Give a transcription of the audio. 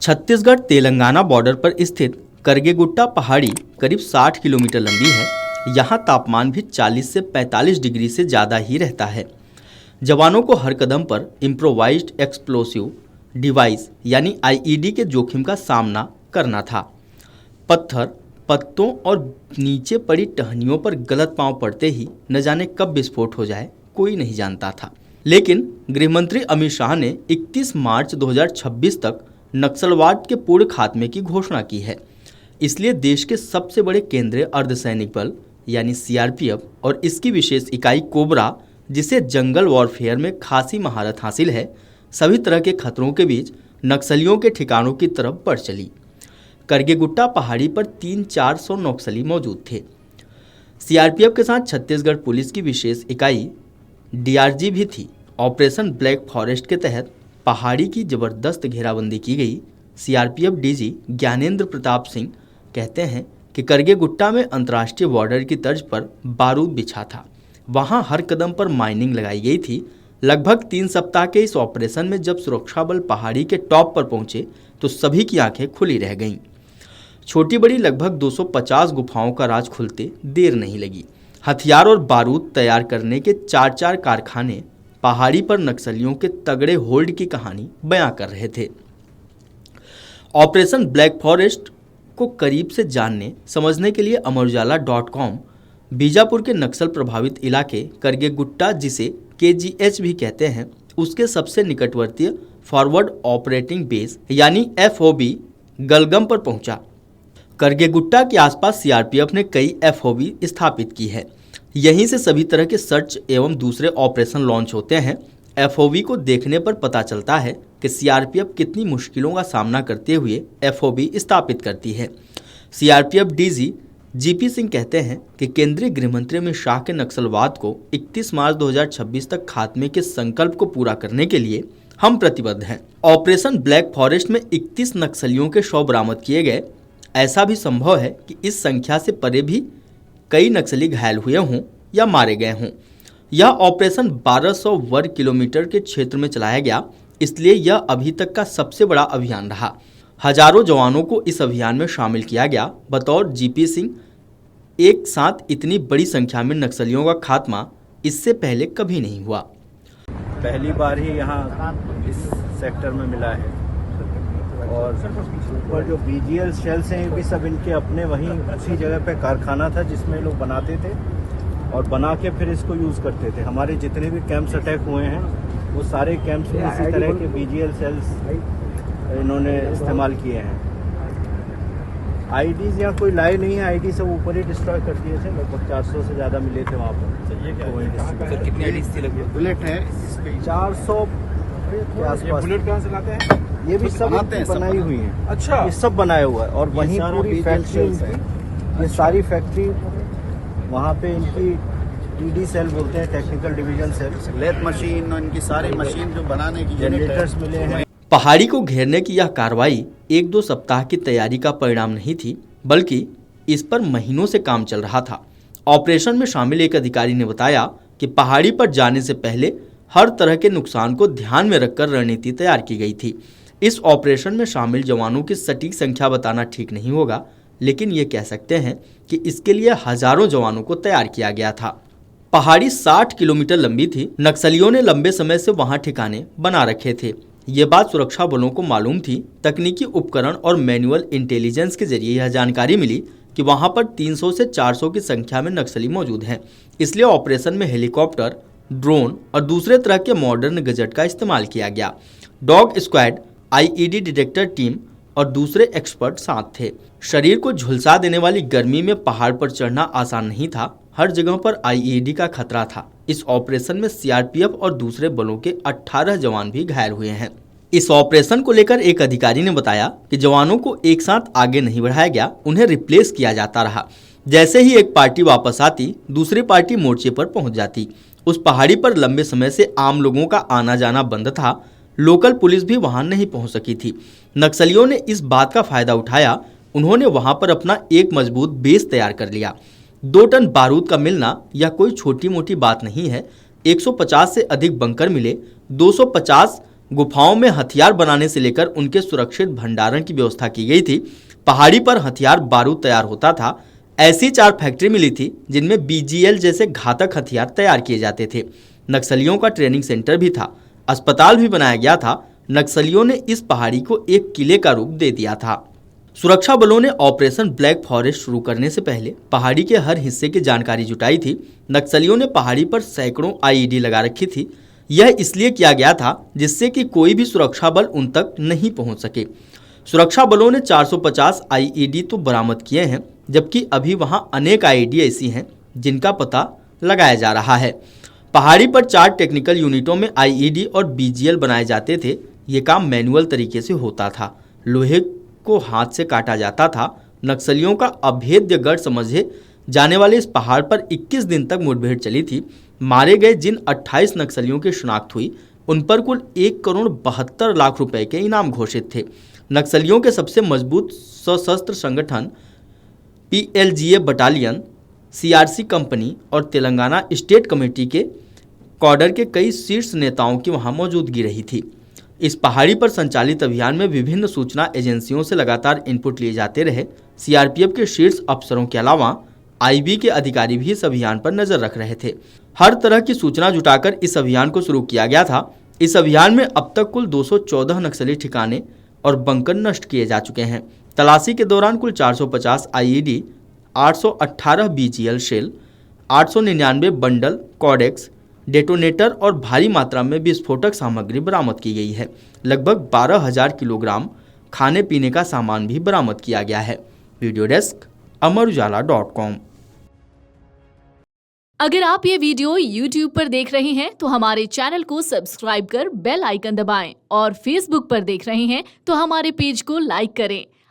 Chhattisgarh Telangana border पर स्थित करगेगुट्टा पहाड़ी करीब 60 किलोमीटर लंबी है। यहाँ तापमान भी 40 से 45 डिग्री से ज़्यादा ही रहता है। जवानों को हर कदम पर इम्प्रोवाइज्ड एक्सप्लोसिव डिवाइस यानी आईईडी के जोखिम का सामना करना था। पत्थर, पत्तों और नीचे पड़ी टहनियों पर गलत पांव पड़ते ही न जाने कब विस्फोट हो जाए, कोई नहीं जानता था। लेकिन गृहमंत्री अमित शाह ने 31 मार्च 2026 तक नक्सलवाद के पूर्ण खात्मे की घोषणा की है। इसलिए देश के सबसे बड़े केंद्रीय अर्धसैनिक बल यानी सीआरपीएफ और इसकी विशेष इकाई कोबरा, जिसे जंगल वॉरफेयर में खासी महारत हासिल है, सभी तरह के खतरों के बीच नक्सलियों के ठिकानों की तरफ बढ़ चली। करगेगुट्टा पहाड़ी पर 300-400 नक्सली मौजूद थे। सीआरपीएफ के साथ छत्तीसगढ़ पुलिस की विशेष इकाई डीआरजी भी थी। ऑपरेशन ब्लैक फॉरेस्ट के तहत पहाड़ी की जबरदस्त घेराबंदी की गई। सीआरपीएफ डीजी ज्ञानेंद्र प्रताप सिंह कहते हैं कि करगेगुट्टा में अंतर्राष्ट्रीय बॉर्डर की तर्ज पर बारूद बिछा था। वहां हर कदम पर माइनिंग लगाई गई थी। लगभग 3 सप्ताह के इस ऑपरेशन में जब सुरक्षा बल पहाड़ी के टॉप पर पहुंचे तो सभी की आंखें खुली रह गईं। छोटी बड़ी लगभग 250 गुफाओं का राज खुलते देर नहीं लगी। हथियार और बारूद तैयार करने के 4-4 कारखाने पहाड़ी पर नक्सलियों के तगड़े होल्ड की कहानी बयां कर रहे थे। ऑपरेशन ब्लैक फॉरेस्ट को करीब से जानने समझने के लिए amarujala.com बीजापुर के नक्सल प्रभावित इलाके करगेगुट्टा, जिसे KGH भी कहते हैं, उसके सबसे निकटवर्तीय फॉरवर्ड ऑपरेटिंग बेस यानी FOB गलगम पर पहुंचा। करगेगुट्टा के आसपास सीआरपीएफ ने कई FOB स्थापित की है। यहीं से सभी तरह के सर्च एवं दूसरे ऑपरेशन लॉन्च होते हैं। FOB को देखने पर पता चलता है कि सीआरपीएफ कितनी मुश्किलों का सामना करते हुए FOB स्थापित करती है। सीआरपीएफ डीजी जीपी सिंह कहते हैं कि केंद्रीय गृहमंत्री अमित शाह के नक्सलवाद को 31 मार्च 2026 तक खात्मे के संकल्प को पूरा करने के लिए हम प्रतिबद्ध हैं। ऑपरेशन ब्लैक फॉरेस्ट में 31 नक्सलियों के शव बरामद किए गए। ऐसा भी संभव है कि इस संख्या से परे भी कई नक्सली घायल हुए हों या मारे गए हों। यह ऑपरेशन 1200 वर्ग किलोमीटर के क्षेत्र में चलाया गया, इसलिए यह अभी तक का सबसे बड़ा अभियान रहा। हजारों जवानों को इस अभियान में शामिल किया गया। बतौर जीपी सिंह, एक साथ इतनी बड़ी संख्या में नक्सलियों का खात्मा इससे पहले कभी नहीं हुआ। पहली बार ही यहाँ इस सेक्टर में मिला है और ऊपर जो बीजीएल शेल्स हैं, ये भी सब इनके अपने वहीं उसी जगह पे कारखाना था जिसमें लोग बनाते थे और बना के फिर इसको यूज़ करते थे। हमारे जितने भी कैंप्स अटैक हुए हैं वो सारे कैंप्स में इसी तरह के बीजीएल सेल्स इन्होंने इस्तेमाल किए हैं। आईडीज यहाँ कोई लाए नहीं है, आईडी सब ऊपर ही डिस्ट्रॉय कर दिए थे। लगभग 400 से ज़्यादा मिले थे वहाँ पर। ये क्या कितनी आईडीज थी? लगभग बुलेट है 400 के आसपास। बुलेट कहाँ से लाते हैं? ये भी सब बनाई हुई है। अच्छा, ये सब बनाया हुआ है और वहीं पूरी फैक्ट्री, ये सारी फैक्ट्री वहाँ पे इनकी टीडी सेल बोलते हैं, technical division cell, lathe machine, इनकी सारी मशीन जो बनाने की जनरेटर्स मिले हैं। पहाड़ी को घेरने की यह कार्रवाई 1-2 सप्ताह की तैयारी का परिणाम नहीं थी, बल्कि इस पर महीनों से काम चल रहा था। ऑपरेशन में शामिल एक अधिकारी ने बताया कि पहाड़ी पर जाने से पहले हर तरह के नुकसान को ध्यान में रखकर रणनीति तैयार की गई थी। इस ऑपरेशन में शामिल जवानों की सटीक संख्या बताना ठीक नहीं होगा, लेकिन ये कह सकते हैं कि इसके लिए हजारों जवानों को तैयार किया गया था। पहाड़ी 60 किलोमीटर लंबी थी। नक्सलियों ने लंबे समय से वहां ठिकाने बना रखे थे। ये बात सुरक्षा बलों को मालूम थी। तकनीकी उपकरण और मैनुअल इंटेलिजेंस के जरिए यह जानकारी मिली कि वहां पर 300 से 400 की संख्या में नक्सली मौजूद हैं। इसलिए ऑपरेशन में हेलीकॉप्टर, ड्रोन और दूसरे तरह के मॉडर्न गजेट का इस्तेमाल किया गया। Dog squad, IED detector team और दूसरे एक्सपर्ट साथ थे। शरीर को झुलसा देने वाली गर्मी में पहाड़ पर चढ़ना आसान नहीं था। हर जगह पर आईईडी का खतरा था। इस ऑपरेशन में सीआरपीएफ और दूसरे बलों के 18 जवान भी घायल हुए हैं। इस ऑपरेशन को लेकर एक अधिकारी ने बताया कि जवानों को एक साथ आगे नहीं बढ़ाया गया, उन्हें रिप्लेस किया जाता रहा। जैसे ही एक पार्टी वापस आती, दूसरी पार्टी मोर्चे पर पहुंच जाती। उस पहाड़ी पर लंबे समय से आम लोगों का आना जाना बंद था। लोकल पुलिस भी वहां नहीं पहुंच सकी थी। नक्सलियों ने इस बात का फायदा उठाया। उन्होंने वहां पर अपना एक मजबूत बेस तैयार कर लिया। 2 टन बारूद का मिलना यह कोई छोटी मोटी बात नहीं है। 150 से अधिक बंकर मिले, 250 गुफाओं में हथियार बनाने से लेकर उनके सुरक्षित भंडारण की व्यवस्था की गई थी। पहाड़ी पर हथियार बारूद तैयार होता था। ऐसी 4 फैक्ट्री मिली थी जिनमें बीजीएल जैसे घातक हथियार तैयार किए जाते थे। नक्सलियों का ट्रेनिंग सेंटर भी था, अस्पताल भी बनाया गया था। नक्सलियों ने इस पहाड़ी को एक किले का रूप दे दिया था। सुरक्षा बलों ने ऑपरेशन ब्लैक फॉरेस्ट शुरू करने से पहले पहाड़ी के हर हिस्से की जानकारी जुटाई थी। नक्सलियों ने पहाड़ी पर सैकड़ों आईईडी लगा रखी थी। यह इसलिए किया गया था जिससे कि कोई भी सुरक्षा बल उन तक नहीं पहुंच सके। सुरक्षा बलों ने 450 आईईडी तो बरामद किए हैं, जबकि अभी वहां अनेक आईईडी ऐसी हैं जिनका पता लगाया जा रहा है। पहाड़ी पर 4 टेक्निकल यूनिटों में आईईडी और बीजीएल बनाए जाते थे। ये काम मैनुअल तरीके से होता था, लोहे को हाथ से काटा जाता था। नक्सलियों का अभेद्य गढ़ समझे जाने वाले इस पहाड़ पर 21 दिन तक मुठभेड़ चली थी। मारे गए जिन 28 नक्सलियों की शिनाख्त हुई, उन पर कुल 1,72,00,000 रुपए के इनाम घोषित थे। नक्सलियों के सबसे मजबूत सशस्त्र संगठन पीएलजीए बटालियन, सीआरसी कंपनी और तेलंगाना स्टेट कमेटी के कॉडर के कई शीर्ष नेताओं की वहां मौजूदगी रही थी। इस पहाड़ी पर संचालित अभियान में विभिन्न सूचना एजेंसियों से लगातार इनपुट लिए जाते रहे। सीआरपीएफ के शीर्ष अफसरों के अलावा आईबी के अधिकारी भी इस अभियान पर नजर रख रहे थे। हर तरह की सूचना जुटाकर इस अभियान को शुरू किया गया था। इस अभियान में अब तक कुल 214 नक्सली ठिकाने और बंकर नष्ट किए जा चुके हैं। तलाशी के दौरान कुल 450 IED, 818 BGL shell, 899 bundle codex, detonator और भारी मात्रा में विस्फोटक सामग्री बरामद की गई है। लगभग 12,000 किलोग्राम खाने पीने का सामान भी बरामद किया गया है। वीडियो डेस्क अमरउजाला.com। अगर आप ये वीडियो YouTube पर देख रहे हैं तो हमारे चैनल को सब्सक्राइब कर बेल आइकन दबाएं और Facebook पर देख रहे हैं तो हमारे पेज को लाइक करें।